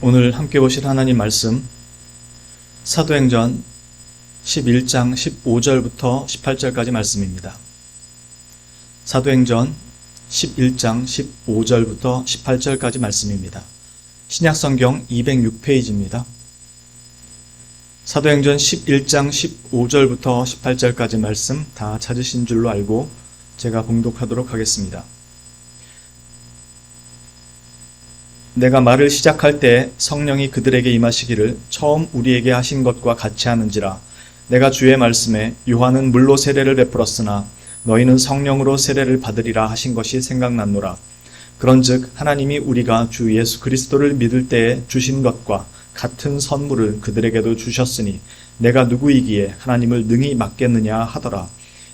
오늘 함께 보실 하나님 말씀 사도행전 11장 15절부터 18절까지 말씀입니다. 사도행전 11장 15절부터 18절까지 말씀입니다. 신약성경 206페이지입니다. 사도행전 11장 15절부터 18절까지 말씀 다 찾으신 줄로 알고 제가 봉독하도록 하겠습니다. 내가 말을 시작할 때 성령이 그들에게 임하시기를 처음 우리에게 하신 것과 같이 하는지라. 내가 주의 말씀에 요한은 물로 세례를 베풀었으나 너희는 성령으로 세례를 받으리라 하신 것이 생각났노라. 그런즉 하나님이 우리가 주 예수 그리스도를 믿을 때에 주신 것과 같은 선물을 그들에게도 주셨으니 내가 누구이기에 하나님을 능히 맡겠느냐 하더라.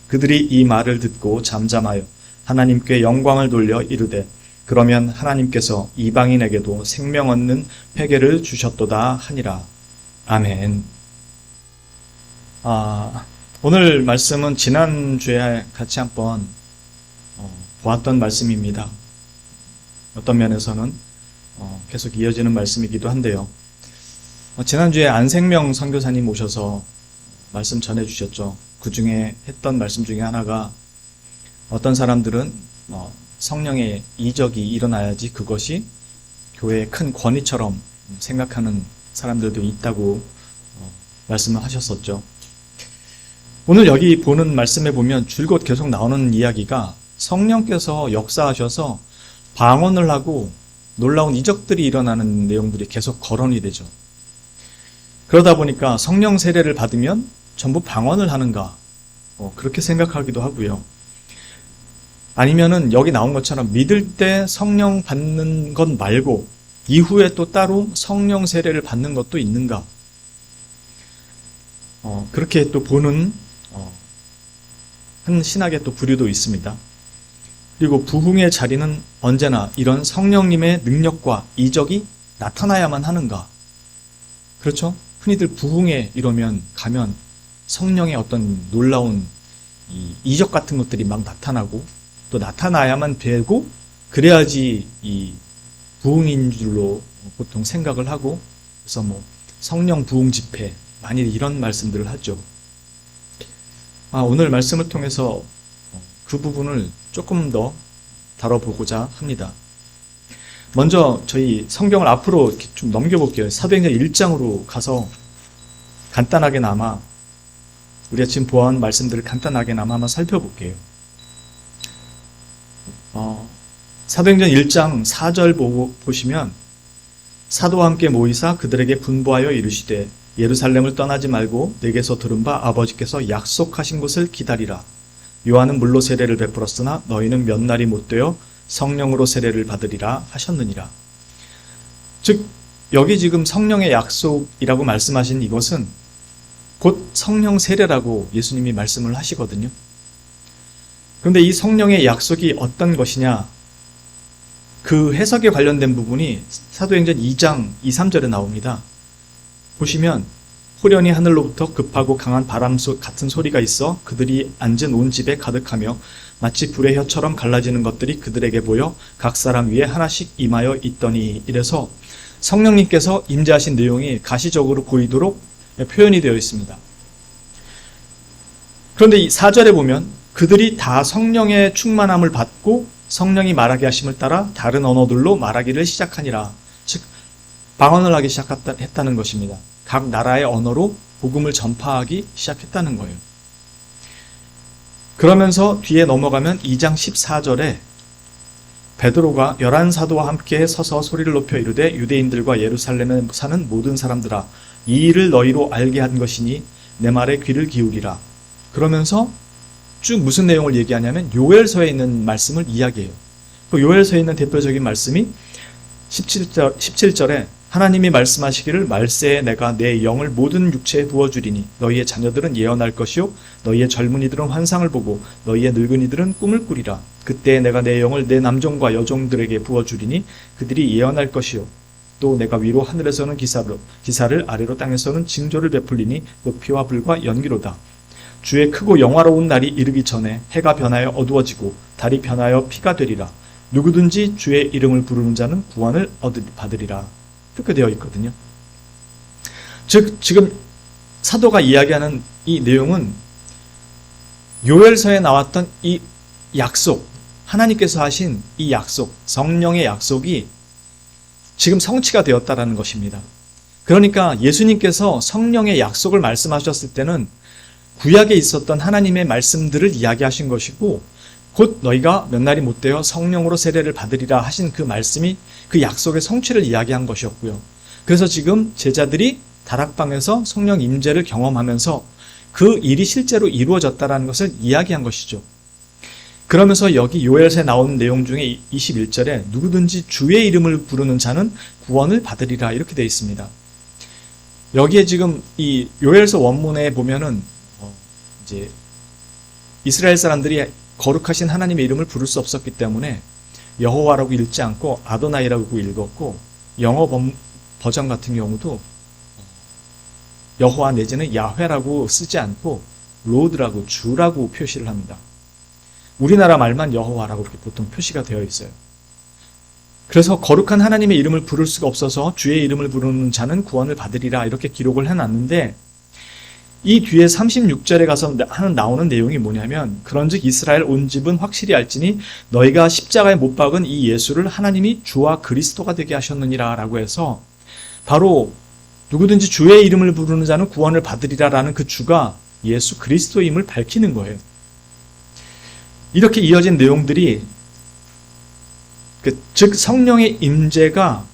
그들이 이 말을 듣고 잠잠하여 하나님께 영광을 돌려 이르되 그러면 하나님께서 이방인에게도 생명 얻는 회개를 주셨도다 하니라. 아멘. 오늘 말씀은 지난주에 같이 한번 보았던 말씀입니다. 어떤 면에서는 계속 이어지는 말씀이기도 한데요. 지난주에 안생명 선교사님 오셔서 말씀 전해주셨죠. 그 중에 했던 말씀 중에 하나가 어떤 사람들은 성령의 이적이 일어나야지 그것이 교회의 큰 권위처럼 생각하는 사람들도 있다고 말씀을 하셨었죠. 오늘 여기 보는 말씀에 보면 줄곧 계속 나오는 이야기가 성령께서 역사하셔서 방언을 하고 놀라운 이적들이 일어나는 내용들이 계속 거론이 되죠. 그러다 보니까 성령 세례를 받으면 전부 방언을 하는가 그렇게 생각하기도 하고요. 아니면은 여기 나온 것처럼 믿을 때 성령 받는 것 말고 이후에 또 따로 성령 세례를 받는 것도 있는가? 그렇게 또 보는 한 신학의 또 부류도 있습니다. 그리고 부흥의 자리는 언제나 이런 성령님의 능력과 이적이 나타나야만 하는가? 그렇죠? 흔히들 부흥에 이러면 가면 성령의 어떤 놀라운 이적 같은 것들이 막 나타나고 또 나타나야만 되고 그래야지 이 부흥인 줄로 보통 생각을 하고 그래서 성령 부흥 집회 많이 이런 말씀들을 하죠. 오늘 말씀을 통해서 그 부분을 조금 더 다뤄보고자 합니다. 먼저 저희 성경을 앞으로 이렇게 좀 넘겨볼게요. 사도행전 1장으로 가서 간단하게나마 우리가 지금 보아온 말씀들을 간단하게나마 한번 살펴볼게요. 사도행전 1장 4절 보시면 사도와 함께 모이사 그들에게 분부하여 이르시되 예루살렘을 떠나지 말고 내게서 들은 바 아버지께서 약속하신 곳을 기다리라. 요한은 물로 세례를 베풀었으나 너희는 몇 날이 못되어 성령으로 세례를 받으리라 하셨느니라. 즉 여기 지금 성령의 약속이라고 말씀하신 이것은 곧 성령 세례라고 예수님이 말씀을 하시거든요. 그런데 이 성령의 약속이 어떤 것이냐? 그 해석에 관련된 부분이 사도행전 2장 2, 3절에 나옵니다. 보시면 호련히 하늘로부터 급하고 강한 바람 같은 소리가 있어 그들이 앉은 온 집에 가득하며 마치 불의 혀처럼 갈라지는 것들이 그들에게 보여 각 사람 위에 하나씩 임하여 있더니 이래서 성령님께서 임재하신 내용이 가시적으로 보이도록 표현이 되어 있습니다. 그런데 이 4절에 보면 그들이 다 성령의 충만함을 받고 성령이 말하게 하심을 따라 다른 언어들로 말하기를 시작하니라. 즉 방언을 하기 시작했다는 것입니다. 각 나라의 언어로 복음을 전파하기 시작했다는 거예요. 그러면서 뒤에 넘어가면 2장 14절에 베드로가 11사도와 함께 서서 소리를 높여 이르되 유대인들과 예루살렘에 사는 모든 사람들아 이 일을 너희로 알게 한 것이니 내 말에 귀를 기울이라. 그러면서 쭉 무슨 내용을 얘기하냐면 요엘서에 있는 말씀을 이야기해요. 그 요엘서에 있는 대표적인 말씀이 17절에 하나님이 말씀하시기를 말세에 내가 내 영을 모든 육체에 부어주리니 너희의 자녀들은 예언할 것이요 너희의 젊은이들은 환상을 보고 너희의 늙은이들은 꿈을 꾸리라. 그때 내가 내 영을 내 남종과 여종들에게 부어주리니 그들이 예언할 것이요 또 내가 위로 하늘에서는 기사를 아래로 땅에서는 징조를 베풀리니 그 피와 불과 연기로다. 주의 크고 영화로운 날이 이르기 전에 해가 변하여 어두워지고 달이 변하여 피가 되리라. 누구든지 주의 이름을 부르는 자는 구원을 받으리라. 그렇게 되어 있거든요. 즉 지금 사도가 이야기하는 이 내용은 요엘서에 나왔던 이 약속, 하나님께서 하신 이 약속, 성령의 약속이 지금 성취가 되었다라는 것입니다. 그러니까 예수님께서 성령의 약속을 말씀하셨을 때는 구약에 있었던 하나님의 말씀들을 이야기하신 것이고, 곧 너희가 몇 날이 못되어 성령으로 세례를 받으리라 하신 그 말씀이 그 약속의 성취를 이야기한 것이었고요. 그래서 지금 제자들이 다락방에서 성령 임재를 경험하면서 그 일이 실제로 이루어졌다는 것을 이야기한 것이죠. 그러면서 여기 요엘서에 나오는 내용 중에 21절에 누구든지 주의 이름을 부르는 자는 구원을 받으리라 이렇게 되어 있습니다. 여기에 지금 이 요엘서 원문에 보면은 이제 이스라엘 사람들이 거룩하신 하나님의 이름을 부를 수 없었기 때문에 여호와라고 읽지 않고 아도나이라고 읽었고, 영어 버전 같은 경우도 여호와 내지는 야훼라고 쓰지 않고 로드라고 주라고 표시를 합니다. 우리나라 말만 여호와라고 그렇게 보통 표시가 되어 있어요. 그래서 거룩한 하나님의 이름을 부를 수가 없어서 주의 이름을 부르는 자는 구원을 받으리라 이렇게 기록을 해놨는데, 이 뒤에 36절에 가서 나오는 내용이 뭐냐면, 그런즉 이스라엘 온 집은 확실히 알지니 너희가 십자가에 못 박은 이 예수를 하나님이 주와 그리스도가 되게 하셨느니라 라고 해서, 바로 누구든지 주의 이름을 부르는 자는 구원을 받으리라 라는 그 주가 예수 그리스도임을 밝히는 거예요. 이렇게 이어진 내용들이 즉 성령의 임재가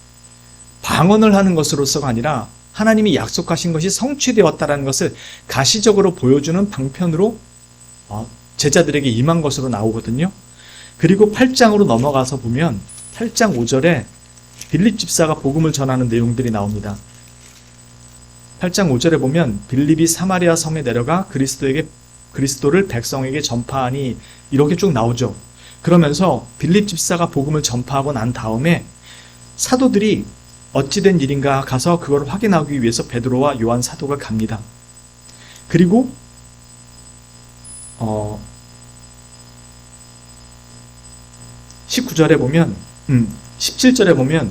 방언을 하는 것으로서가 아니라 하나님이 약속하신 것이 성취되었다는 것을 가시적으로 보여주는 방편으로 제자들에게 임한 것으로 나오거든요. 그리고 8장으로 넘어가서 보면 8장 5절에 빌립 집사가 복음을 전하는 내용들이 나옵니다. 8장 5절에 보면 빌립이 사마리아 성에 내려가 그리스도를 백성에게 전파하니 이렇게 쭉 나오죠. 그러면서 빌립 집사가 복음을 전파하고 난 다음에 사도들이 어찌된 일인가 가서 그걸 확인하기 위해서 베드로와 요한 사도가 갑니다. 그리고 19절에 보면 17절에 보면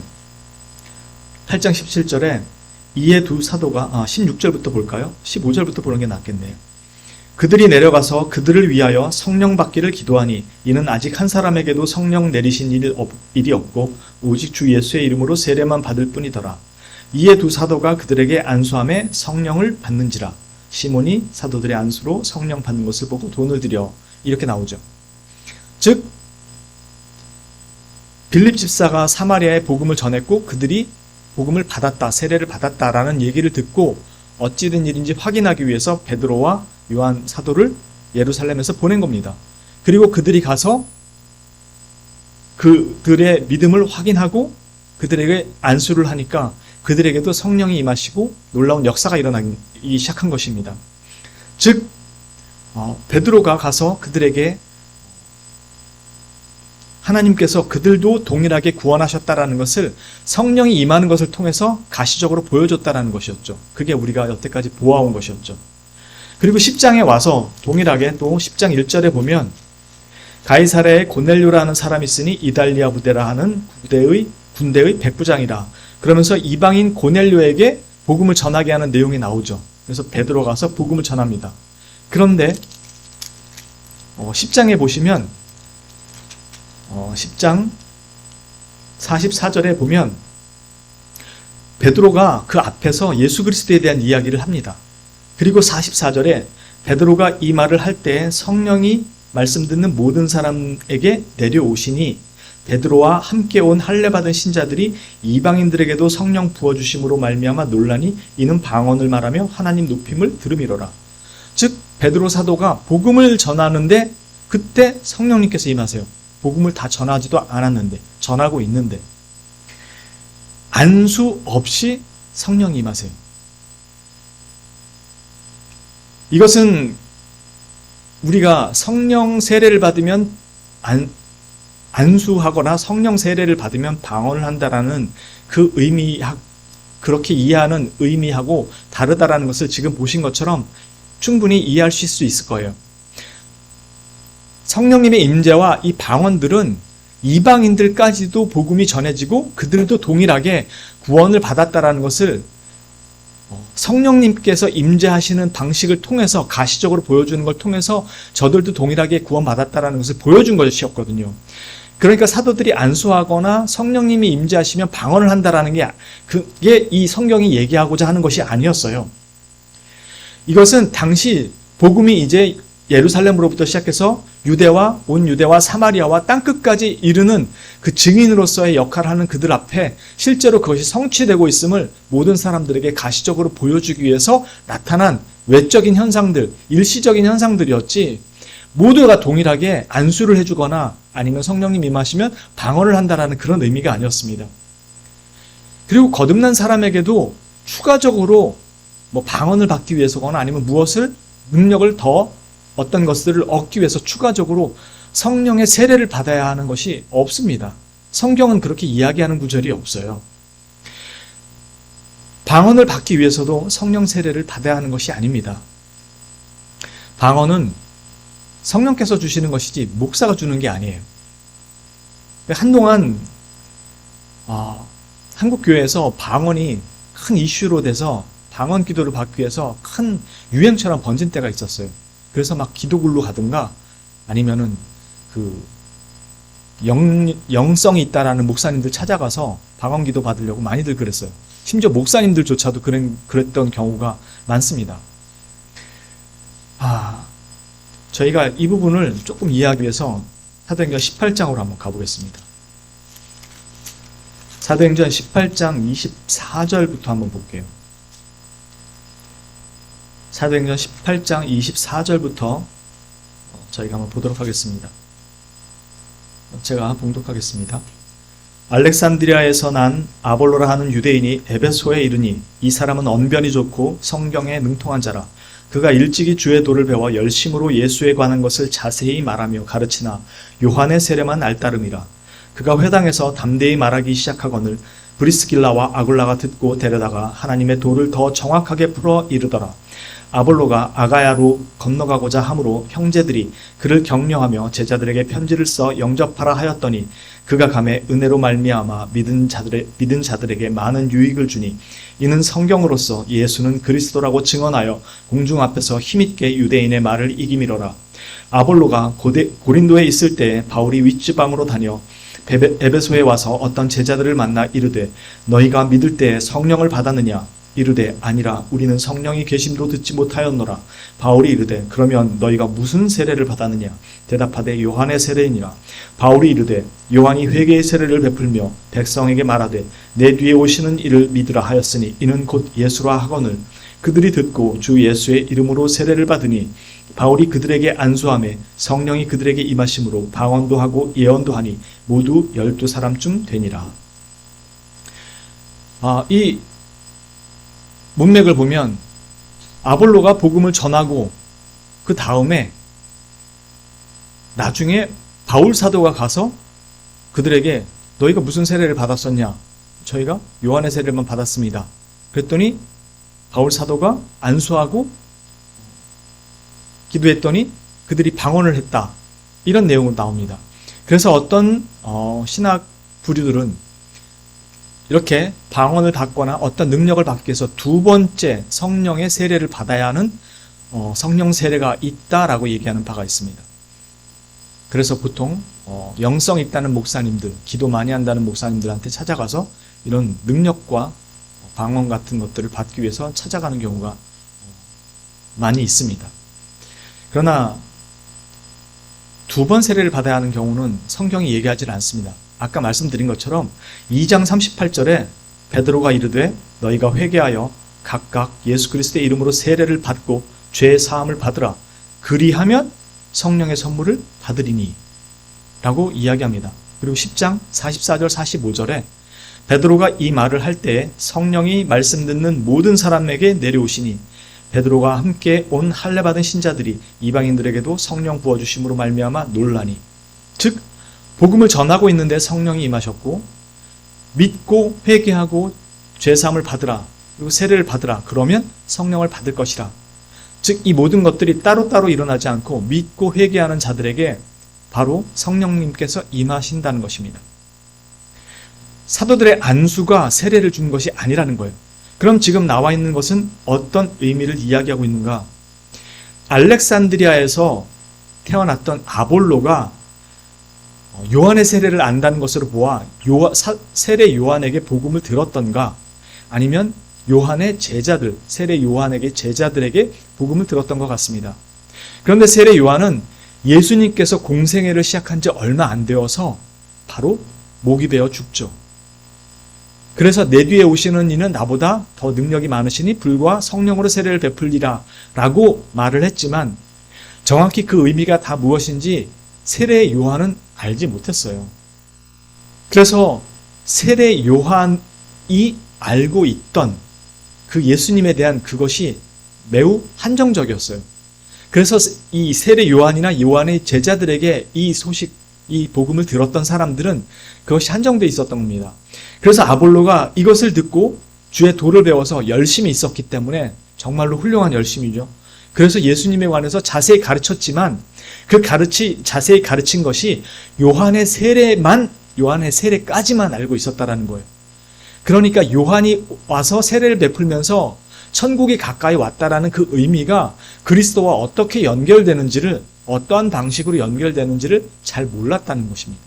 8장 17절에 이에 두 사도가 16절부터 볼까요? 15절부터 보는 게 낫겠네요. 그들이 내려가서 그들을 위하여 성령 받기를 기도하니 이는 아직 한 사람에게도 성령 내리신 일이 없고 오직 주 예수의 이름으로 세례만 받을 뿐이더라. 이에 두 사도가 그들에게 안수함에 성령을 받는지라. 시몬이 사도들의 안수로 성령 받는 것을 보고 돈을 들여 이렇게 나오죠. 즉 빌립 집사가 사마리아에 복음을 전했고 그들이 복음을 받았다, 세례를 받았다라는 얘기를 듣고 어찌된 일인지 확인하기 위해서 베드로와 요한 사도를 예루살렘에서 보낸 겁니다. 그리고 그들이 가서 그들의 믿음을 확인하고 그들에게 안수를 하니까 그들에게도 성령이 임하시고 놀라운 역사가 일어나기 시작한 것입니다. 즉 베드로가 가서 그들에게 하나님께서 그들도 동일하게 구원하셨다라는 것을 성령이 임하는 것을 통해서 가시적으로 보여줬다라는 것이었죠. 그게 우리가 여태까지 보아온 것이었죠. 그리고 10장에 와서 동일하게 또 10장 1절에 보면 가이사랴에 고넬료라는 사람이 있으니 이달리아 부대라 하는 군대의 백부장이라. 그러면서 이방인 고넬료에게 복음을 전하게 하는 내용이 나오죠. 그래서 베드로 가서 복음을 전합니다. 그런데 10장에 보시면 10장 44절에 보면 베드로가 그 앞에서 예수 그리스도에 대한 이야기를 합니다. 그리고 44절에 베드로가 이 말을 할 때 성령이 말씀 듣는 모든 사람에게 내려오시니 베드로와 함께 온 할례 받은 신자들이 이방인들에게도 성령 부어주심으로 말미암아 놀라니 이는 방언을 말하며 하나님 높임을 들음이로라. 즉 베드로 사도가 복음을 전하는데 그때 성령님께서 임하세요. 복음을 다 전하지도 않았는데, 전하고 있는데 안수 없이 성령이 임하세요. 이것은 우리가 성령 세례를 받으면 안수하거나 성령 세례를 받으면 방언을 한다라는 그 그렇게 이해하는 의미하고 다르다라는 것을 지금 보신 것처럼 충분히 이해하실 수 있을 거예요. 성령님의 임재와 이 방언들은 이방인들까지도 복음이 전해지고 그들도 동일하게 구원을 받았다라는 것을 성령님께서 임재하시는 방식을 통해서 가시적으로 보여주는 걸 통해서 저들도 동일하게 구원받았다라는 것을 보여준 것이었거든요. 그러니까 사도들이 안수하거나 성령님이 임재하시면 방언을 한다라는 게 그게 이 성경이 얘기하고자 하는 것이 아니었어요. 이것은 당시 복음이 이제 예루살렘으로부터 시작해서 유대와 온 유대와 사마리아와 땅끝까지 이르는 그 증인으로서의 역할을 하는 그들 앞에 실제로 그것이 성취되고 있음을 모든 사람들에게 가시적으로 보여주기 위해서 나타난 외적인 현상들, 일시적인 현상들이었지 모두가 동일하게 안수를 해주거나 아니면 성령님 임하시면 방언을 한다라는 그런 의미가 아니었습니다. 그리고 거듭난 사람에게도 추가적으로 방언을 받기 위해서거나 아니면 무엇을 능력을 더 어떤 것들을 얻기 위해서 추가적으로 성령의 세례를 받아야 하는 것이 없습니다. 성경은 그렇게 이야기하는 구절이 없어요. 방언을 받기 위해서도 성령 세례를 받아야 하는 것이 아닙니다. 방언은 성령께서 주시는 것이지 목사가 주는 게 아니에요. 한동안 한국 교회에서 방언이 큰 이슈로 돼서 방언 기도를 받기 위해서 큰 유행처럼 번진 때가 있었어요. 그래서 막 기도굴로 가든가 아니면은 영성이 있다라는 목사님들 찾아가서 방언 기도 받으려고 많이들 그랬어요. 심지어 목사님들조차도 그랬던 경우가 많습니다. 저희가 이 부분을 조금 이해하기 위해서 사도행전 18장으로 한번 가보겠습니다. 사도행전 18장 24절부터 한번 볼게요. 사도행전 18장 24절부터 저희가 한번 보도록 하겠습니다. 제가 봉독하겠습니다. 알렉산드리아에서 난 아볼로라 하는 유대인이 에베소에 이르니 이 사람은 언변이 좋고 성경에 능통한 자라. 그가 일찍이 주의 도를 배워 열심으로 예수에 관한 것을 자세히 말하며 가르치나 요한의 세례만 알따름이라. 그가 회당에서 담대히 말하기 시작하거늘 브리스길라와 아굴라가 듣고 데려다가 하나님의 도를 더 정확하게 풀어 이르더라. 아볼로가 아가야로 건너가고자 하므로 형제들이 그를 격려하며 제자들에게 편지를 써 영접하라 하였더니 그가 감에 은혜로 말미암아 믿은 자들에게 많은 유익을 주니 이는 성경으로서 예수는 그리스도라고 증언하여 공중 앞에서 힘있게 유대인의 말을 이기미러라. 아볼로가 고린도에 있을 때에 바울이 윗지방으로 다녀 에베소에 와서 어떤 제자들을 만나 이르되 너희가 믿을 때에 성령을 받았느냐? 이르되 아니라 우리는 성령이 계심도 듣지 못하였노라. 바울이 이르되 그러면 너희가 무슨 세례를 받았느냐? 대답하되 요한의 세례이니라. 바울이 이르되 요한이 회개의 세례를 베풀며 백성에게 말하되 내 뒤에 오시는 이를 믿으라 하였으니 이는 곧 예수라 하거늘 그들이 듣고 주 예수의 이름으로 세례를 받으니 바울이 그들에게 안수하매 성령이 그들에게 임하심으로 방언도 하고 예언도 하니 모두 12사람쯤 되니라. 이 문맥을 보면 아볼로가 복음을 전하고 그 다음에 나중에 바울 사도가 가서 그들에게 너희가 무슨 세례를 받았었냐? 저희가 요한의 세례만 받았습니다. 그랬더니 바울 사도가 안수하고 기도했더니 그들이 방언을 했다. 이런 내용으로 나옵니다. 그래서 어떤 신학 부류들은 이렇게 방언을 받거나 어떤 능력을 받기 위해서 두 번째 성령의 세례를 받아야 하는 성령 세례가 있다라고 얘기하는 바가 있습니다. 그래서 보통 영성 있다는 목사님들, 기도 많이 한다는 목사님들한테 찾아가서 이런 능력과 방언 같은 것들을 받기 위해서 찾아가는 경우가 많이 있습니다. 그러나 두 번 세례를 받아야 하는 경우는 성경이 얘기하지 않습니다. 아까 말씀드린 것처럼 2장 38절에 베드로가 이르되 너희가 회개하여 각각 예수 그리스도의 이름으로 세례를 받고 죄 사함을 받으라. 그리하면 성령의 선물을 받으리니 라고 이야기합니다. 그리고 10장 44절 45절에 베드로가 이 말을 할 때 성령이 말씀 듣는 모든 사람에게 내려오시니 베드로가 함께 온 할례 받은 신자들이 이방인들에게도 성령 부어주심으로 말미암아 놀라니. 즉 복음을 전하고 있는데 성령이 임하셨고 믿고 회개하고 죄사함을 받으라. 그리고 세례를 받으라. 그러면 성령을 받을 것이라. 즉 이 모든 것들이 따로따로 일어나지 않고 믿고 회개하는 자들에게 바로 성령님께서 임하신다는 것입니다. 사도들의 안수가 세례를 준 것이 아니라는 거예요. 그럼 지금 나와 있는 것은 어떤 의미를 이야기하고 있는가? 알렉산드리아에서 태어났던 아볼로가 요한의 세례를 안다는 것으로 보아 세례 요한에게 복음을 들었던가, 아니면 요한의 제자들, 세례 요한에게 제자들에게 복음을 들었던 것 같습니다. 그런데 세례 요한은 예수님께서 공생애를 시작한 지 얼마 안 되어서 바로 목이 베어 죽죠. 그래서 내 뒤에 오시는 이는 나보다 더 능력이 많으시니 불과 성령으로 세례를 베풀리라 라고 말을 했지만, 정확히 그 의미가 다 무엇인지 세례 요한은 알지 못했어요. 그래서 세례 요한이 알고 있던 그 예수님에 대한 그것이 매우 한정적이었어요. 그래서 이 세례 요한이나 요한의 제자들에게 이 소식, 이 복음을 들었던 사람들은 그것이 한정되어 있었던 겁니다. 그래서 아볼로가 이것을 듣고 주의 도를 배워서 열심히 있었기 때문에 정말로 훌륭한 열심이죠. 그래서 예수님에 관해서 자세히 가르쳤지만 그 자세히 가르친 것이 요한의 세례까지만 알고 있었다라는 거예요. 그러니까 요한이 와서 세례를 베풀면서 천국이 가까이 왔다라는 그 의미가 그리스도와 어떻게 연결되는지를, 어떠한 방식으로 연결되는지를 잘 몰랐다는 것입니다.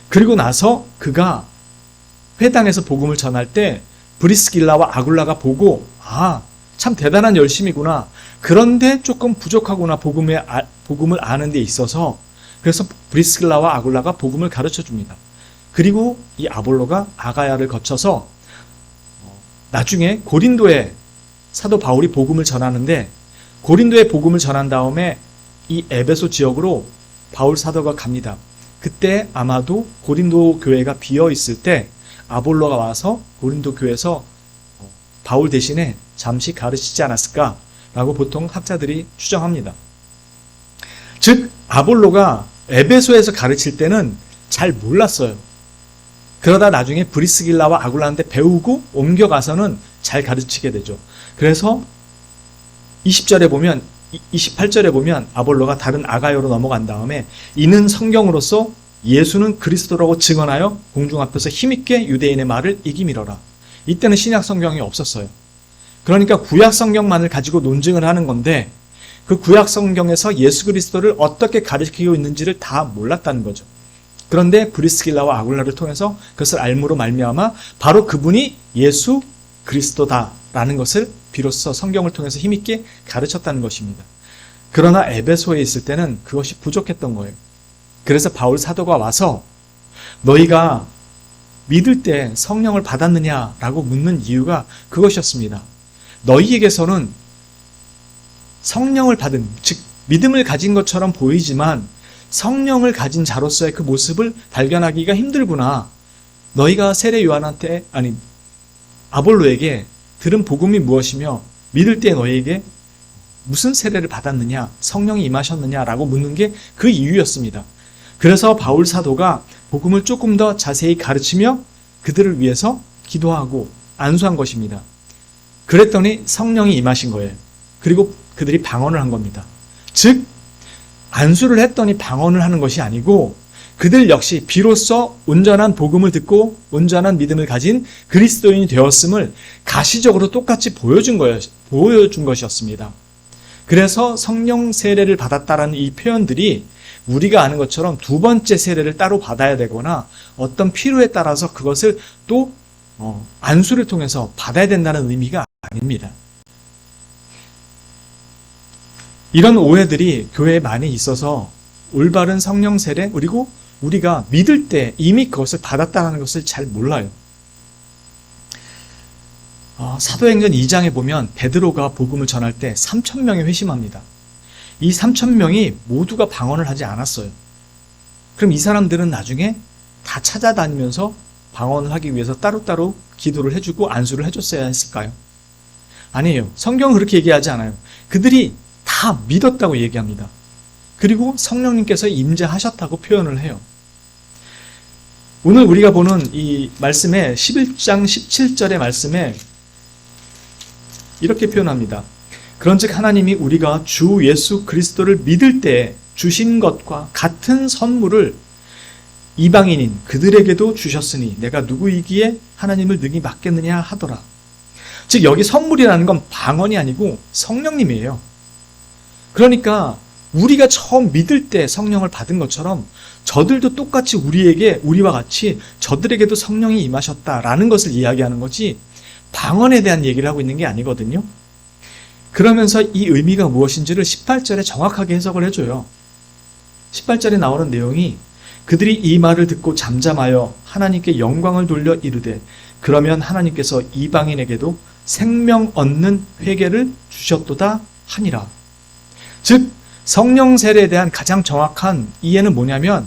그리고 나서 그가 회당에서 복음을 전할 때 브리스길라와 아굴라가 보고, 참 대단한 열심이구나. 그런데 조금 부족하구나, 복음을 아는 데 있어서. 그래서 브리스길라와 아굴라가 복음을 가르쳐 줍니다. 그리고 이 아볼로가 아가야를 거쳐서 나중에 고린도에 사도 바울이 복음을 전하는데, 고린도에 복음을 전한 다음에 이 에베소 지역으로 바울 사도가 갑니다. 그때 아마도 고린도 교회가 비어 있을 때 아볼로가 와서 고린도 교회에서 바울 대신에 잠시 가르치지 않았을까라고 보통 학자들이 추정합니다. 즉 아볼로가 에베소에서 가르칠 때는 잘 몰랐어요. 그러다 나중에 브리스길라와 아굴라한테 배우고 옮겨가서는 잘 가르치게 되죠. 그래서 28절에 보면 아볼로가 다른 아가야로 넘어간 다음에 이는 성경으로서 예수는 그리스도라고 증언하여 공중 앞에서 힘있게 유대인의 말을 이기미러라. 이때는 신약 성경이 없었어요. 그러니까 구약 성경만을 가지고 논증을 하는 건데, 그 구약 성경에서 예수 그리스도를 어떻게 가르치고 있는지를 다 몰랐다는 거죠. 그런데 브리스길라와 아굴라를 통해서 그것을 알므로 말미암아 바로 그분이 예수 그리스도다라는 것을 비로소 성경을 통해서 힘있게 가르쳤다는 것입니다. 그러나 에베소에 있을 때는 그것이 부족했던 거예요. 그래서 바울 사도가 와서 너희가 믿을 때 성령을 받았느냐라고 묻는 이유가 그것이었습니다. 너희에게서는 성령을 받은, 즉 믿음을 가진 것처럼 보이지만 성령을 가진 자로서의 그 모습을 발견하기가 힘들구나. 너희가 세례 요한한테, 아볼로에게 들은 복음이 무엇이며 믿을 때 너희에게 무슨 세례를 받았느냐, 성령이 임하셨느냐라고 묻는 게 그 이유였습니다. 그래서 바울 사도가 복음을 조금 더 자세히 가르치며 그들을 위해서 기도하고 안수한 것입니다. 그랬더니 성령이 임하신 거예요. 그리고 그들이 방언을 한 겁니다. 즉 안수를 했더니 방언을 하는 것이 아니고 그들 역시 비로소 온전한 복음을 듣고 온전한 믿음을 가진 그리스도인이 되었음을 가시적으로 똑같이 보여준 것이었습니다. 그래서 성령 세례를 받았다라는 이 표현들이 우리가 아는 것처럼 두 번째 세례를 따로 받아야 되거나 어떤 필요에 따라서 그것을 또 안수를 통해서 받아야 된다는 의미가 아닙니다. 이런 오해들이 교회에 많이 있어서 올바른 성령 세례, 그리고 우리가 믿을 때 이미 그것을 받았다는 것을 잘 몰라요. 사도행전 2장에 보면 베드로가 복음을 전할 때 3,000명이 회심합니다. 이 3,000명이 모두가 방언을 하지 않았어요. 그럼 이 사람들은 나중에 다 찾아다니면서 방언을 하기 위해서 따로따로 기도를 해주고 안수를 해줬어야 했을까요? 아니에요. 성경은 그렇게 얘기하지 않아요. 그들이 다 믿었다고 얘기합니다. 그리고 성령님께서 임재하셨다고 표현을 해요. 오늘 우리가 보는 이 말씀에 11장 17절의 말씀에 이렇게 표현합니다. 그런즉 하나님이 우리가 주 예수 그리스도를 믿을 때 주신 것과 같은 선물을 이방인인 그들에게도 주셨으니 내가 누구이기에 하나님을 능히 맡겠느냐 하더라. 즉 여기 선물이라는 건 방언이 아니고 성령님이에요. 그러니까 우리가 처음 믿을 때 성령을 받은 것처럼 저들도 똑같이 우리와 같이 저들에게도 성령이 임하셨다라는 것을 이야기하는 거지 방언에 대한 얘기를 하고 있는 게 아니거든요. 그러면서 이 의미가 무엇인지를 18절에 정확하게 해석을 해줘요. 18절에 나오는 내용이 그들이 이 말을 듣고 잠잠하여 하나님께 영광을 돌려 이르되 그러면 하나님께서 이방인에게도 생명 얻는 회개를 주셨도다 하니라. 즉 성령 세례에 대한 가장 정확한 이해는 뭐냐면,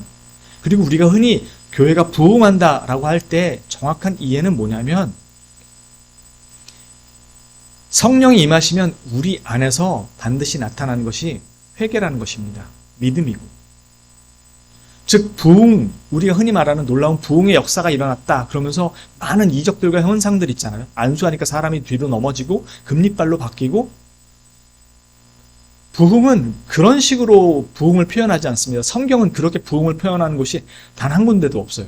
그리고 우리가 흔히 교회가 부흥한다라고 할 때 정확한 이해는 뭐냐면, 성령이 임하시면 우리 안에서 반드시 나타나는 것이 회개라는 것입니다. 믿음이고. 즉 부흥, 우리가 흔히 말하는 놀라운 부흥의 역사가 일어났다 그러면서 많은 이적들과 현상들 있잖아요. 안수하니까 사람이 뒤로 넘어지고 금리발로 바뀌고, 부흥은 그런 식으로 부흥을 표현하지 않습니다. 성경은 그렇게 부흥을 표현하는 곳이 단 한 군데도 없어요.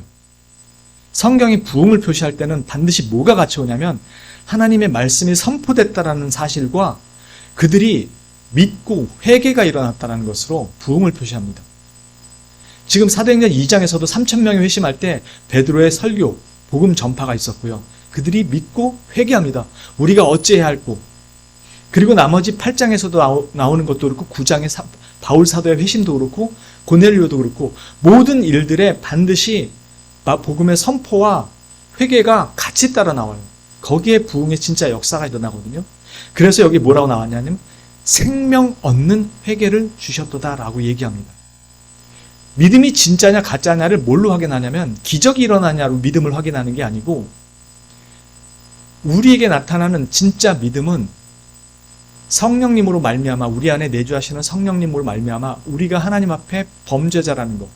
성경이 부흥을 표시할 때는 반드시 뭐가 같이 오냐면 하나님의 말씀이 선포됐다라는 사실과 그들이 믿고 회개가 일어났다는 것으로 부흥을 표시합니다. 지금 사도행전 2장에서도 3,000명이 회심할 때 베드로의 설교, 복음 전파가 있었고요. 그들이 믿고 회개합니다. 우리가 어찌해야 할꼬. 그리고 나머지 8장에서도 나오는 것도 그렇고 9장의 바울 사도의 회심도 그렇고 고넬료도 그렇고 모든 일들에 반드시 복음의 선포와 회개가 같이 따라 나와요. 거기에 부흥의 진짜 역사가 일어나거든요. 그래서 여기 뭐라고 나왔냐면 생명 얻는 회개를 주셨도다라고 얘기합니다. 믿음이 진짜냐 가짜냐를 뭘로 확인하냐면 기적이 일어나냐로 믿음을 확인하는 게 아니고, 우리에게 나타나는 진짜 믿음은 성령님으로 말미암아, 우리 안에 내주하시는 성령님으로 말미암아 우리가 하나님 앞에 범죄자라는 것,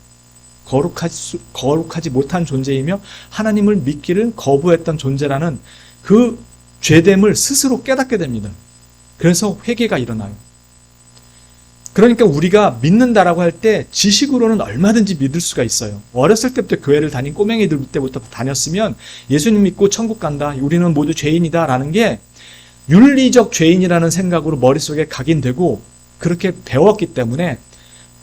거룩하지 못한 존재이며 하나님을 믿기를 거부했던 존재라는 그 죄됨을 스스로 깨닫게 됩니다. 그래서 회개가 일어나요. 그러니까 우리가 믿는다라고 할 때 지식으로는 얼마든지 믿을 수가 있어요. 어렸을 때부터 교회를 다닌 꼬맹이들 때부터 다녔으면 예수님 믿고 천국 간다, 우리는 모두 죄인이다 라는 게 윤리적 죄인이라는 생각으로 머릿속에 각인되고 그렇게 배웠기 때문에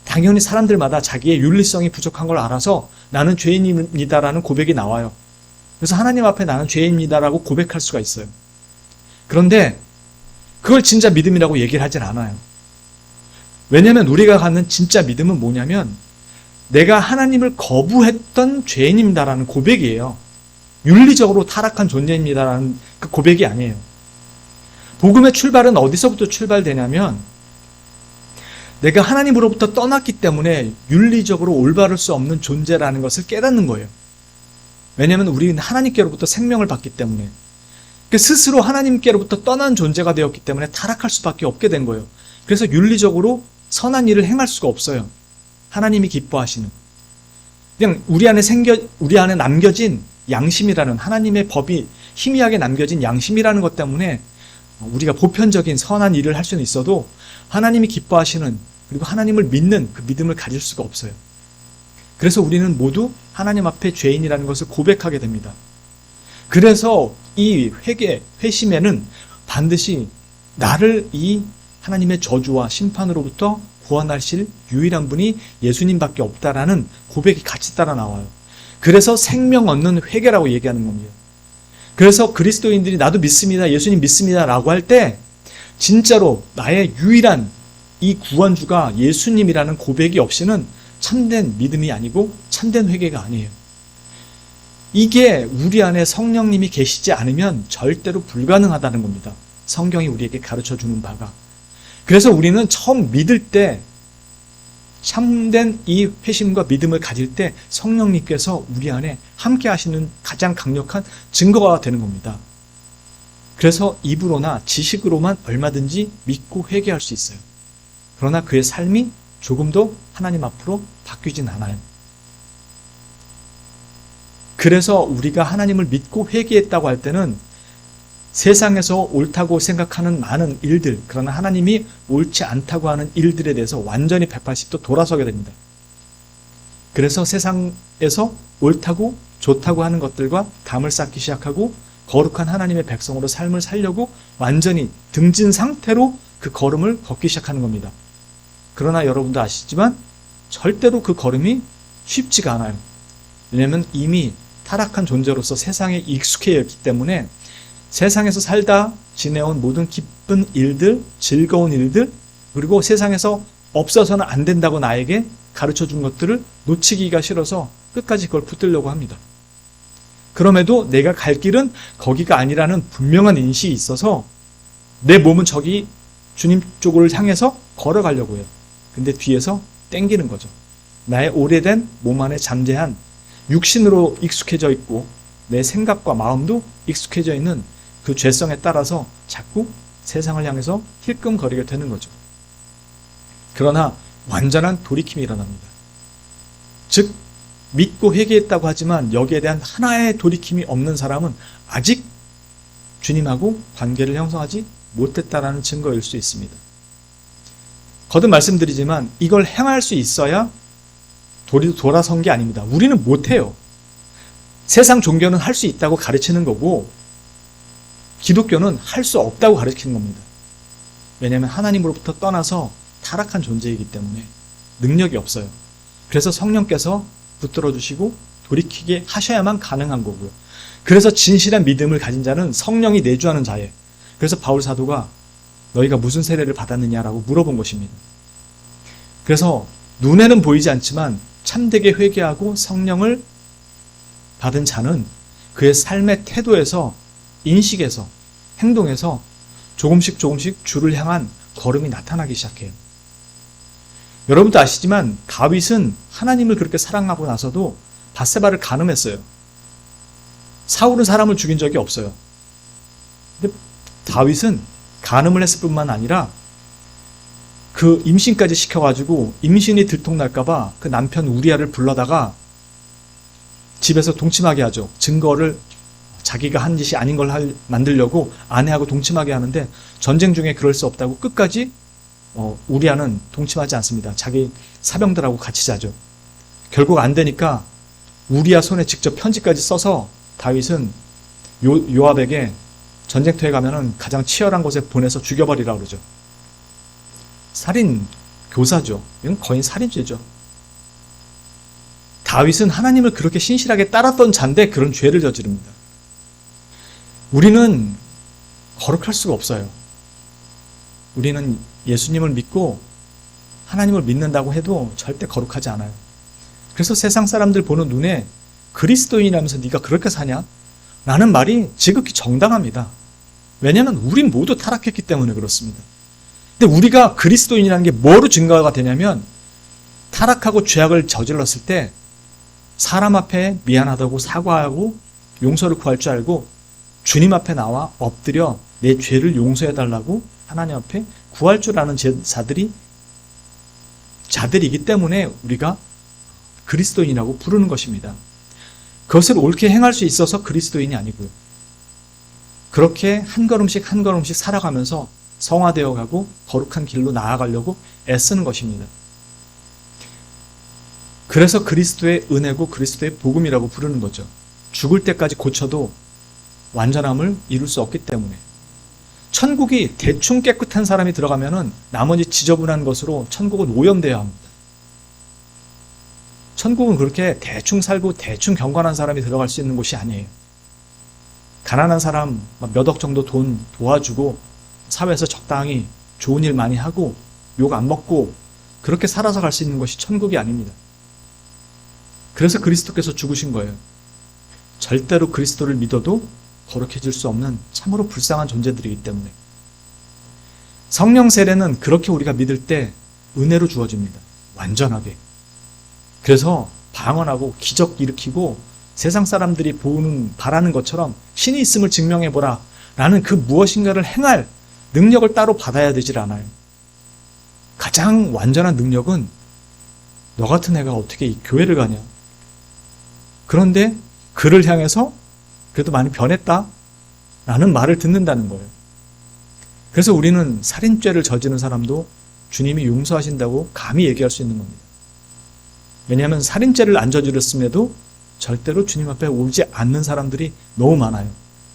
당연히 사람들마다 자기의 윤리성이 부족한 걸 알아서 나는 죄인입니다라는 고백이 나와요. 그래서 하나님 앞에 나는 죄인입니다라고 고백할 수가 있어요. 그런데 그걸 진짜 믿음이라고 얘기를 하진 않아요. 왜냐하면 우리가 갖는 진짜 믿음은 뭐냐면 내가 하나님을 거부했던 죄인입니다라는 고백이에요. 윤리적으로 타락한 존재입니다라는 그 고백이 아니에요. 복음의 출발은 어디서부터 출발되냐면 내가 하나님으로부터 떠났기 때문에 윤리적으로 올바를 수 없는 존재라는 것을 깨닫는 거예요. 왜냐하면 우리는 하나님께로부터 생명을 받기 때문에, 스스로 하나님께로부터 떠난 존재가 되었기 때문에 타락할 수밖에 없게 된 거예요. 그래서 윤리적으로 선한 일을 행할 수가 없어요. 하나님이 기뻐하시는. 그냥 우리 안에 남겨진 양심이라는, 하나님의 법이 희미하게 남겨진 양심이라는 것 때문에 우리가 보편적인 선한 일을 할 수는 있어도 하나님이 기뻐하시는, 그리고 하나님을 믿는 그 믿음을 가질 수가 없어요. 그래서 우리는 모두 하나님 앞에 죄인이라는 것을 고백하게 됩니다. 그래서 이 회심에는 반드시 나를 이 하나님의 저주와 심판으로부터 구원하실 유일한 분이 예수님밖에 없다라는 고백이 같이 따라 나와요. 그래서 생명 얻는 회개라고 얘기하는 겁니다. 그래서 그리스도인들이 나도 믿습니다, 예수님 믿습니다 라고 할 때 진짜로 나의 유일한 이 구원주가 예수님이라는 고백이 없이는 참된 믿음이 아니고 참된 회개가 아니에요. 이게 우리 안에 성령님이 계시지 않으면 절대로 불가능하다는 겁니다. 성경이 우리에게 가르쳐주는 바가. 그래서 우리는 처음 믿을 때 참된 이 회심과 믿음을 가질 때 성령님께서 우리 안에 함께 하시는 가장 강력한 증거가 되는 겁니다. 그래서 입으로나 지식으로만 얼마든지 믿고 회개할 수 있어요. 그러나 그의 삶이 조금도 하나님 앞으로 바뀌진 않아요. 그래서 우리가 하나님을 믿고 회개했다고 할 때는 세상에서 옳다고 생각하는 많은 일들, 그러나 하나님이 옳지 않다고 하는 일들에 대해서 완전히 180도 돌아서게 됩니다. 그래서 세상에서 옳다고 좋다고 하는 것들과 담을 쌓기 시작하고 거룩한 하나님의 백성으로 삶을 살려고 완전히 등진 상태로 그 걸음을 걷기 시작하는 겁니다. 그러나 여러분도 아시지만 절대로 그 걸음이 쉽지가 않아요. 왜냐하면 이미 타락한 존재로서 세상에 익숙해 있기 때문에 세상에서 살다 지내온 모든 기쁜 일들, 즐거운 일들, 그리고 세상에서 없어서는 안 된다고 나에게 가르쳐 준 것들을 놓치기가 싫어서 끝까지 그걸 붙들려고 합니다. 그럼에도 내가 갈 길은 거기가 아니라는 분명한 인식이 있어서 내 몸은 저기 주님 쪽을 향해서 걸어가려고 해요. 근데 뒤에서 땡기는 거죠. 나의 오래된 몸 안에 잠재한 육신으로 익숙해져 있고 내 생각과 마음도 익숙해져 있는 그 죄성에 따라서 자꾸 세상을 향해서 힐끔거리게 되는 거죠. 그러나 완전한 돌이킴이 일어납니다. 즉 믿고 회개했다고 하지만 여기에 대한 하나의 돌이킴이 없는 사람은 아직 주님하고 관계를 형성하지 못했다라는 증거일 수 있습니다. 거듭 말씀드리지만 이걸 행할 수 있어야 돌아선 게 아닙니다. 우리는 못해요. 세상 종교는 할 수 있다고 가르치는 거고 기독교는 할 수 없다고 가르치는 겁니다. 왜냐하면 하나님으로부터 떠나서 타락한 존재이기 때문에 능력이 없어요. 그래서 성령께서 붙들어 주시고 돌이키게 하셔야만 가능한 거고요. 그래서 진실한 믿음을 가진 자는 성령이 내주하는 자예요. 그래서 바울 사도가 너희가 무슨 세례를 받았느냐라고 물어본 것입니다. 그래서 눈에는 보이지 않지만 참되게 회개하고 성령을 받은 자는 그의 삶의 태도에서, 인식에서, 행동에서 조금씩 주를 향한 걸음이 나타나기 시작해요. 여러분도 아시지만 다윗은 하나님을 그렇게 사랑하고 나서도 밧세바를 간음했어요. 사울은 사람을 죽인 적이 없어요. 근데 다윗은 간음을 했을 뿐만 아니라 그 임신까지 시켜가지고 임신이 들통날까봐 그 남편 우리아를 불러다가 집에서 동침하게 하죠. 증거를 자기가 한 짓이 아닌 걸 만들려고 아내하고 동침하게 하는데 전쟁 중에 그럴 수 없다고 끝까지 우리아는 동침하지 않습니다. 자기 사병들하고 같이 자죠. 결국 안 되니까 우리아 손에 직접 편지까지 써서 다윗은 요압에게 전쟁터에 가면은 가장 치열한 곳에 보내서 죽여버리라고 그러죠. 살인 교사죠. 이건 거의 살인죄죠. 다윗은 하나님을 그렇게 신실하게 따랐던 자인데 그런 죄를 저지릅니다. 우리는 거룩할 수가 없어요. 우리는 예수님을 믿고 하나님을 믿는다고 해도 절대 거룩하지 않아요. 그래서 세상 사람들 보는 눈에 그리스도인이라면서 네가 그렇게 사냐? 라는 말이 지극히 정당합니다. 왜냐하면 우린 모두 타락했기 때문에 그렇습니다. 근데 우리가 그리스도인이라는 게 뭐로 증거가 되냐면 타락하고 죄악을 저질렀을 때 사람 앞에 미안하다고 사과하고 용서를 구할 줄 알고 주님 앞에 나와 엎드려 내 죄를 용서해달라고 하나님 앞에 구할 줄 아는 자들이기 때문에 우리가 그리스도인이라고 부르는 것입니다. 그것을 옳게 행할 수 있어서 그리스도인이 아니고요. 그렇게 한 걸음씩 살아가면서 성화되어 가고 거룩한 길로 나아가려고 애쓰는 것입니다. 그래서 그리스도의 은혜고 그리스도의 복음이라고 부르는 거죠. 죽을 때까지 고쳐도 완전함을 이룰 수 없기 때문에. 천국이 대충 깨끗한 사람이 들어가면은 나머지 지저분한 것으로 천국은 오염되어야 합니다. 천국은 그렇게 대충 살고 대충 경건한 사람이 들어갈 수 있는 곳이 아니에요. 가난한 사람 몇 억 정도 돈 도와주고 사회에서 적당히 좋은 일 많이 하고 욕 안 먹고 그렇게 살아서 갈 수 있는 것이 천국이 아닙니다. 그래서 그리스도께서 죽으신 거예요. 절대로 그리스도를 믿어도 거룩해질 수 없는 참으로 불쌍한 존재들이기 때문에. 성령 세례는 그렇게 우리가 믿을 때 은혜로 주어집니다. 완전하게. 그래서 방언하고 기적 일으키고 세상 사람들이 바라는 것처럼 신이 있음을 증명해보라 라는 그 무엇인가를 행할 능력을 따로 받아야 되질 않아요. 가장 완전한 능력은 너 같은 애가 어떻게 이 교회를 가냐. 그런데 그를 향해서 그래도 많이 변했다 라는 말을 듣는다는 거예요. 그래서 우리는 살인죄를 저지른 사람도 주님이 용서하신다고 감히 얘기할 수 있는 겁니다. 왜냐하면 살인죄를 안 저질렀음에도 절대로 주님 앞에 오지 않는 사람들이 너무 많아요.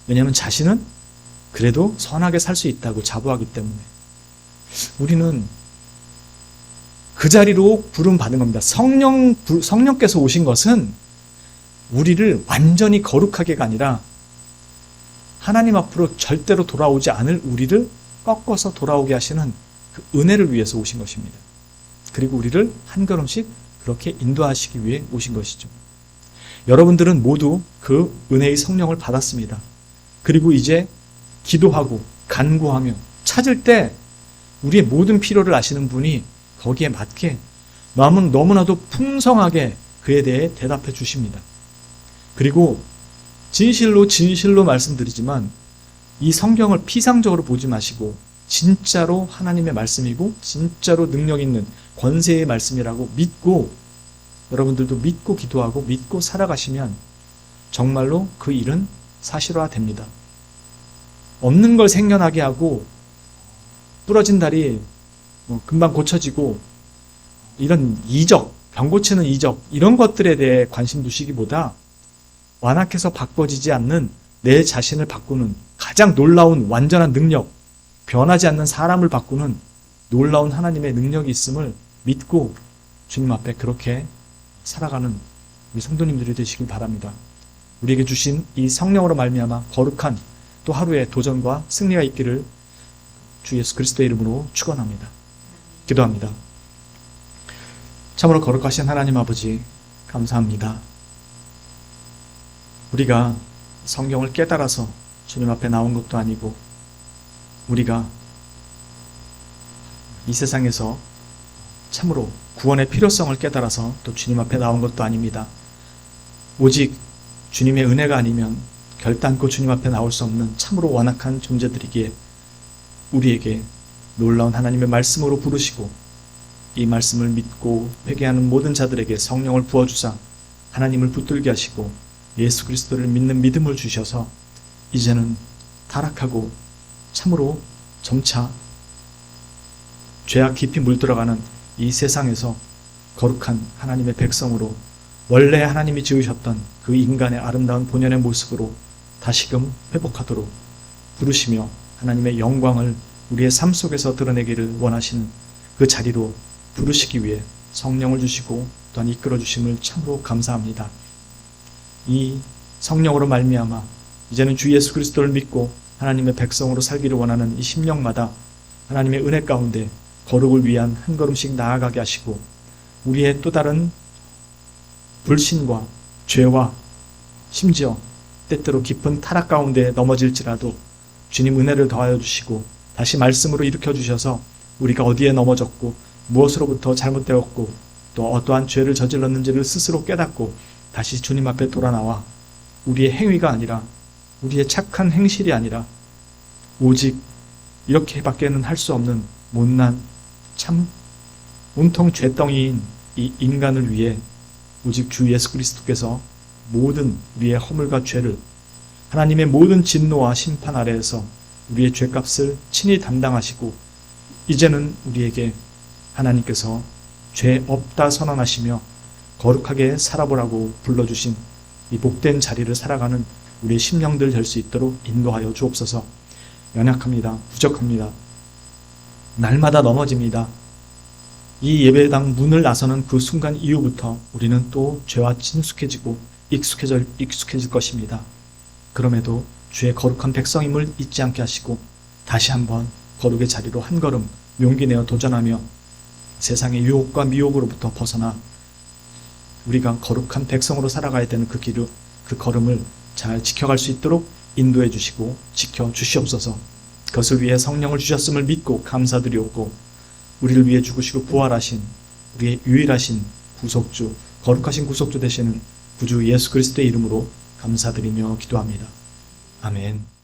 왜냐하면 자신은 그래도 선하게 살 수 있다고 자부하기 때문에. 우리는 그 자리로 부름 받은 겁니다. 성령께서 오신 것은 우리를 완전히 거룩하게가 아니라 하나님 앞으로 절대로 돌아오지 않을 우리를 꺾어서 돌아오게 하시는 그 은혜를 위해서 오신 것입니다. 그리고 우리를 한 걸음씩 그렇게 인도하시기 위해 오신 것이죠. 여러분들은 모두 그 은혜의 성령을 받았습니다. 그리고 이제 기도하고 간구하며 찾을 때 우리의 모든 필요를 아시는 분이 거기에 맞게 마음은 너무나도 풍성하게 그에 대해 대답해 주십니다. 그리고 진실로 말씀드리지만 이 성경을 피상적으로 보지 마시고 진짜로 하나님의 말씀이고 진짜로 능력 있는 권세의 말씀이라고 믿고 여러분들도 믿고 기도하고 믿고 살아가시면 정말로 그 일은 사실화 됩니다. 없는 걸 생겨나게 하고 부러진 다리 금방 고쳐지고 이런 이적, 병 고치는 이적 이런 것들에 대해 관심 두시기보다 완악해서 바꿔지지 않는 내 자신을 바꾸는 가장 놀라운 완전한 능력, 변하지 않는 사람을 바꾸는 놀라운 하나님의 능력이 있음을 믿고 주님 앞에 그렇게 살아가는 우리 성도님들이 되시길 바랍니다. 우리에게 주신 이 성령으로 말미암아 거룩한 또 하루의 도전과 승리가 있기를 주 예수 그리스도의 이름으로 축원합니다. 기도합니다. 참으로 거룩하신 하나님 아버지 감사합니다. 우리가 성경을 깨달아서 주님 앞에 나온 것도 아니고 우리가 이 세상에서 참으로 구원의 필요성을 깨달아서 또 주님 앞에 나온 것도 아닙니다. 오직 주님의 은혜가 아니면 결단코 주님 앞에 나올 수 없는 참으로 완악한 존재들이기에 우리에게 놀라운 하나님의 말씀으로 부르시고 이 말씀을 믿고 회개하는 모든 자들에게 성령을 부어주사 하나님을 붙들게 하시고 예수 그리스도를 믿는 믿음을 주셔서 이제는 타락하고 참으로 점차 죄악 깊이 물들어가는 이 세상에서 거룩한 하나님의 백성으로 원래 하나님이 지으셨던 그 인간의 아름다운 본연의 모습으로 다시금 회복하도록 부르시며 하나님의 영광을 우리의 삶 속에서 드러내기를 원하시는 그 자리로 부르시기 위해 성령을 주시고 또한 이끌어 주심을 참으로 감사합니다. 이 성령으로 말미암아 이제는 주 예수 그리스도를 믿고 하나님의 백성으로 살기를 원하는 이 심령마다 하나님의 은혜 가운데 거룩을 위한 한 걸음씩 나아가게 하시고 우리의 또 다른 불신과 죄와 심지어 때때로 깊은 타락 가운데 넘어질지라도 주님 은혜를 더하여 주시고 다시 말씀으로 일으켜 주셔서 우리가 어디에 넘어졌고 무엇으로부터 잘못되었고 또 어떠한 죄를 저질렀는지를 스스로 깨닫고 다시 주님 앞에 돌아나와 우리의 행위가 아니라 우리의 착한 행실이 아니라 오직 이렇게밖에는 할 수 없는 못난 참 온통 죄덩이인 이 인간을 위해 오직 주 예수 그리스도께서 모든 우리의 허물과 죄를 하나님의 모든 진노와 심판 아래에서 우리의 죄값을 친히 담당하시고 이제는 우리에게 하나님께서 죄 없다 선언하시며 거룩하게 살아보라고 불러주신 이 복된 자리를 살아가는 우리의 심령들 될 수 있도록 인도하여 주옵소서. 연약합니다. 부족합니다. 날마다 넘어집니다. 이 예배당 문을 나서는 그 순간 이후부터 우리는 또 죄와 친숙해지고 익숙해질 것입니다. 그럼에도 주의 거룩한 백성임을 잊지 않게 하시고 다시 한번 거룩의 자리로 한 걸음 용기 내어 도전하며 세상의 유혹과 미혹으로부터 벗어나 우리가 거룩한 백성으로 살아가야 되는 그 길을, 그 걸음을 잘 지켜갈 수 있도록 인도해 주시고 지켜 주시옵소서. 그것을 위해 성령을 주셨음을 믿고 감사드리옵고 우리를 위해 죽으시고 부활하신 우리의 유일하신 구속주, 거룩하신 구속주 되시는 구주 예수 그리스도의 이름으로 감사드리며 기도합니다. 아멘.